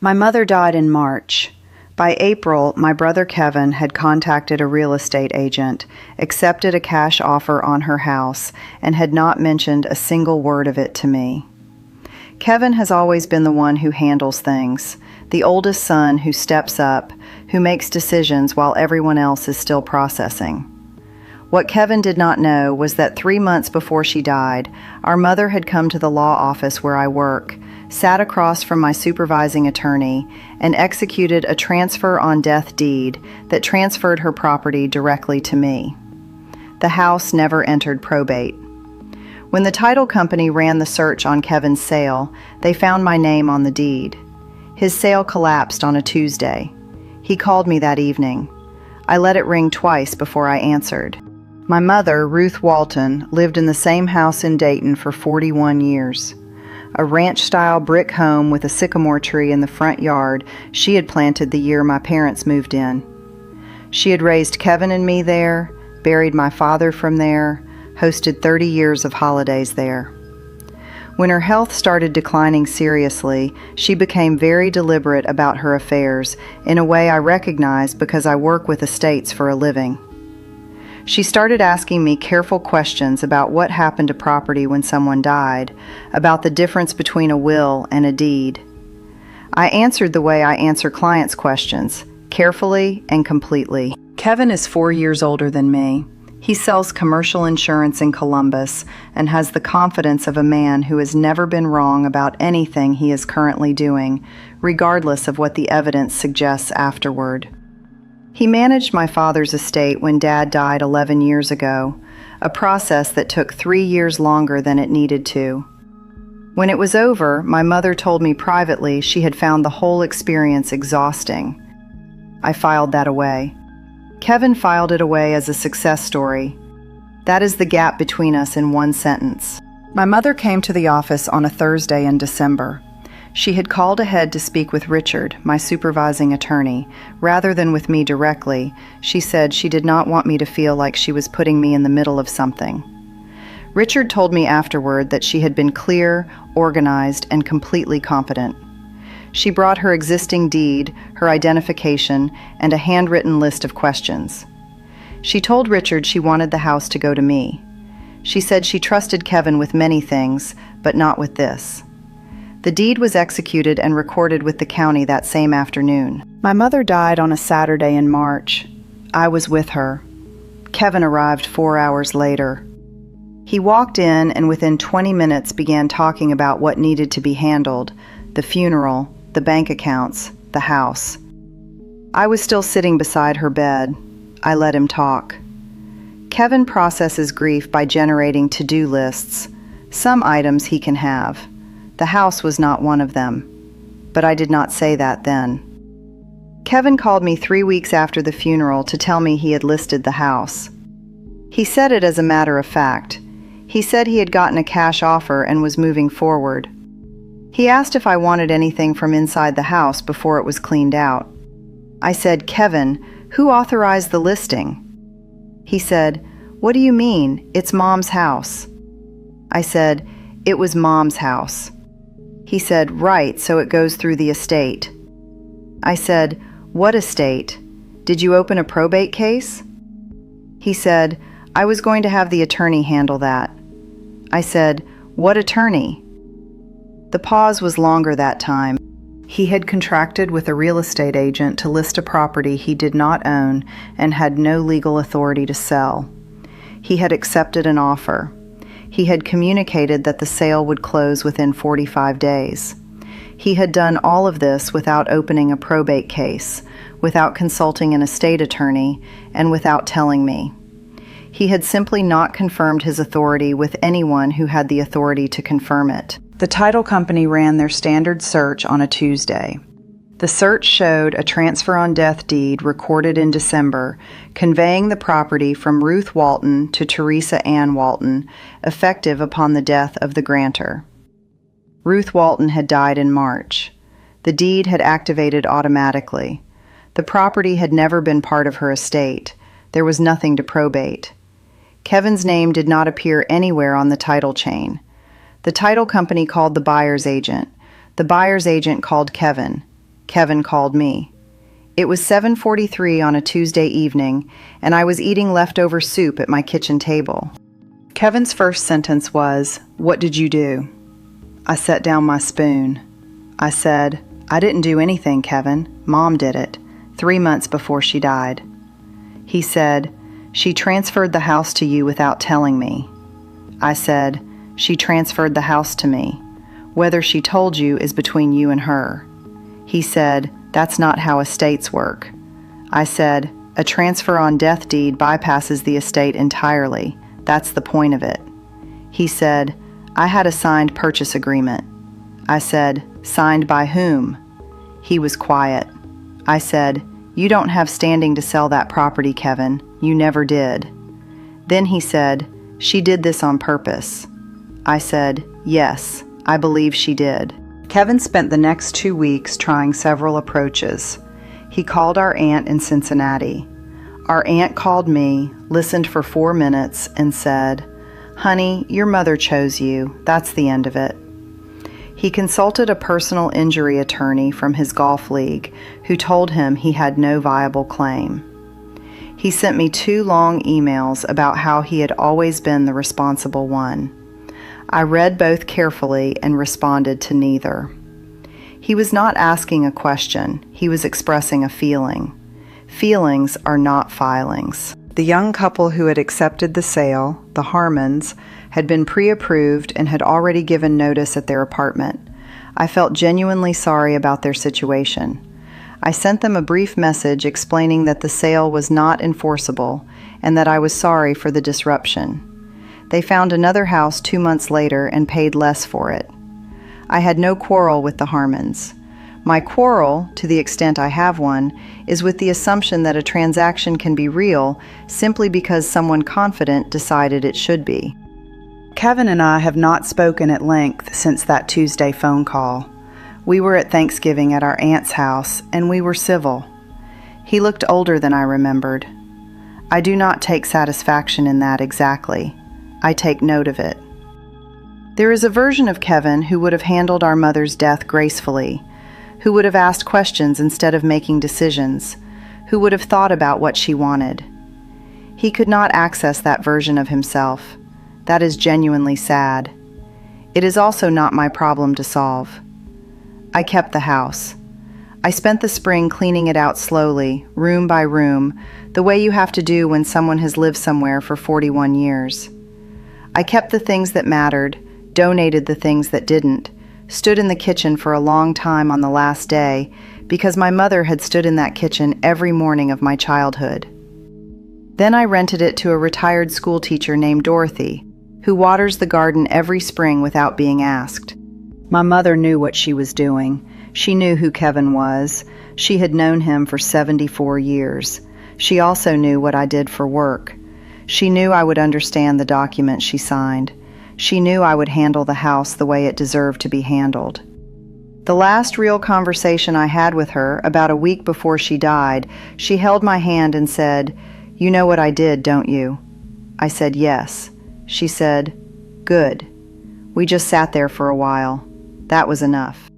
My mother died in March. By April, my brother Kevin had contacted a real estate agent, accepted a cash offer on her house, and had not mentioned a single word of it to me. Kevin has always been the one who handles things, the oldest son who steps up, who makes decisions while everyone else is still processing. What Kevin did not know was that 3 months before she died, our mother had come to the law office where I work, sat across from my supervising attorney, and executed a transfer on death deed that transferred her property directly to me. The house never entered probate. When the title company ran the search on Kevin's sale, they found my name on the deed. His sale collapsed on a Tuesday. He called me that evening. I let it ring twice before I answered. My mother, Ruth Walton, lived in the same house in Dayton for 41 years. A ranch-style brick home with a sycamore tree in the front yard she had planted the year my parents moved in. She had raised Kevin and me there, buried my father from there, hosted 30 years of holidays there. When her health started declining seriously, she became very deliberate about her affairs in a way I recognize because I work with estates for a living. She started asking me careful questions about what happened to property when someone died, about the difference between a will and a deed. I answered the way I answer clients' questions, carefully and completely. Kevin is 4 years older than me. He sells commercial insurance in Columbus and has the confidence of a man who has never been wrong about anything he is currently doing, regardless of what the evidence suggests afterward. He managed my father's estate when Dad died 11 years ago, a process that took 3 years longer than it needed to. When it was over, my mother told me privately she had found the whole experience exhausting. I filed that away. Kevin filed it away as a success story. That is the gap between us in one sentence. My mother came to the office on a Thursday in December. She had called ahead to speak with Richard, my supervising attorney, rather than with me directly. She said she did not want me to feel like she was putting me in the middle of something. Richard told me afterward that she had been clear, organized, and completely competent. She brought her existing deed, her identification, and a handwritten list of questions. She told Richard she wanted the house to go to me. She said she trusted Kevin with many things, but not with this. The deed was executed and recorded with the county that same afternoon. My mother died on a Saturday in March. I was with her. Kevin arrived 4 hours later. He walked in and within 20 minutes began talking about what needed to be handled, the funeral, the bank accounts, the house. I was still sitting beside her bed. I let him talk. Kevin processes grief by generating to-do lists. Some items he can have. The house was not one of them. But I did not say that then. Kevin called me 3 weeks after the funeral to tell me he had listed the house. He said it as a matter of fact. He said he had gotten a cash offer and was moving forward. He asked if I wanted anything from inside the house before it was cleaned out. I said, "Kevin, who authorized the listing?" He said, "What do you mean? It's Mom's house." I said, "It was Mom's house." He said, "Right, so it goes through the estate." I said, "What estate? Did you open a probate case?" He said, "I was going to have the attorney handle that." I said, "What attorney?" The pause was longer that time. He had contracted with a real estate agent to list a property he did not own and had no legal authority to sell. He had accepted an offer. He had communicated that the sale would close within 45 days. He had done all of this without opening a probate case, without consulting an estate attorney, and without telling me. He had simply not confirmed his authority with anyone who had the authority to confirm it. The title company ran their standard search on a Tuesday. The search showed a transfer on death deed recorded in December, conveying the property from Ruth Walton to Teresa Ann Walton, effective upon the death of the grantor. Ruth Walton had died in March. The deed had activated automatically. The property had never been part of her estate. There was nothing to probate. Kevin's name did not appear anywhere on the title chain. The title company called the buyer's agent. The buyer's agent called Kevin. Kevin called me. It was 7:43 on a Tuesday evening, and I was eating leftover soup at my kitchen table. Kevin's first sentence was, "What did you do?" I set down my spoon. I said, "I didn't do anything, Kevin. Mom did it, 3 months before she died." He said, "She transferred the house to you without telling me." I said, "She transferred the house to me. Whether she told you is between you and her." He said, "That's not how estates work." I said, "A transfer on death deed bypasses the estate entirely. That's the point of it." He said, "I had a signed purchase agreement." I said, "Signed by whom?" He was quiet. I said, "You don't have standing to sell that property, Kevin. You never did." Then he said, "She did this on purpose." I said, "Yes, I believe she did." Kevin spent the next 2 weeks trying several approaches. He called our aunt in Cincinnati. Our aunt called me, listened for 4 minutes, and said, "Honey, your mother chose you. That's the end of it." He consulted a personal injury attorney from his golf league who told him he had no viable claim. He sent me 2 long emails about how he had always been the responsible one. I read both carefully and responded to neither. He was not asking a question, he was expressing a feeling. Feelings are not filings. The young couple who had accepted the sale, the Harmons, had been pre-approved and had already given notice at their apartment. I felt genuinely sorry about their situation. I sent them a brief message explaining that the sale was not enforceable and that I was sorry for the disruption. They found another house 2 months later and paid less for it. I had no quarrel with the Harmons. My quarrel, to the extent I have one, is with the assumption that a transaction can be real simply because someone confident decided it should be. Kevin and I have not spoken at length since that Tuesday phone call. We were at Thanksgiving at our aunt's house, and we were civil. He looked older than I remembered. I do not take satisfaction in that exactly. I take note of it. There is a version of Kevin who would have handled our mother's death gracefully, who would have asked questions instead of making decisions, who would have thought about what she wanted. He could not access that version of himself. That is genuinely sad. It is also not my problem to solve. I kept the house. I spent the spring cleaning it out slowly, room by room, the way you have to do when someone has lived somewhere for 41 years. I kept the things that mattered, donated the things that didn't, stood in the kitchen for a long time on the last day because my mother had stood in that kitchen every morning of my childhood. Then I rented it to a retired school teacher named Dorothy, who waters the garden every spring without being asked. My mother knew what she was doing. She knew who Kevin was. She had known him for 74 years. She also knew what I did for work. She knew I would understand the document she signed. She knew I would handle the house the way it deserved to be handled. The last real conversation I had with her, about a week before she died, she held my hand and said, "You know what I did, don't you?" I said, "Yes." She said, "Good." We just sat there for a while. That was enough.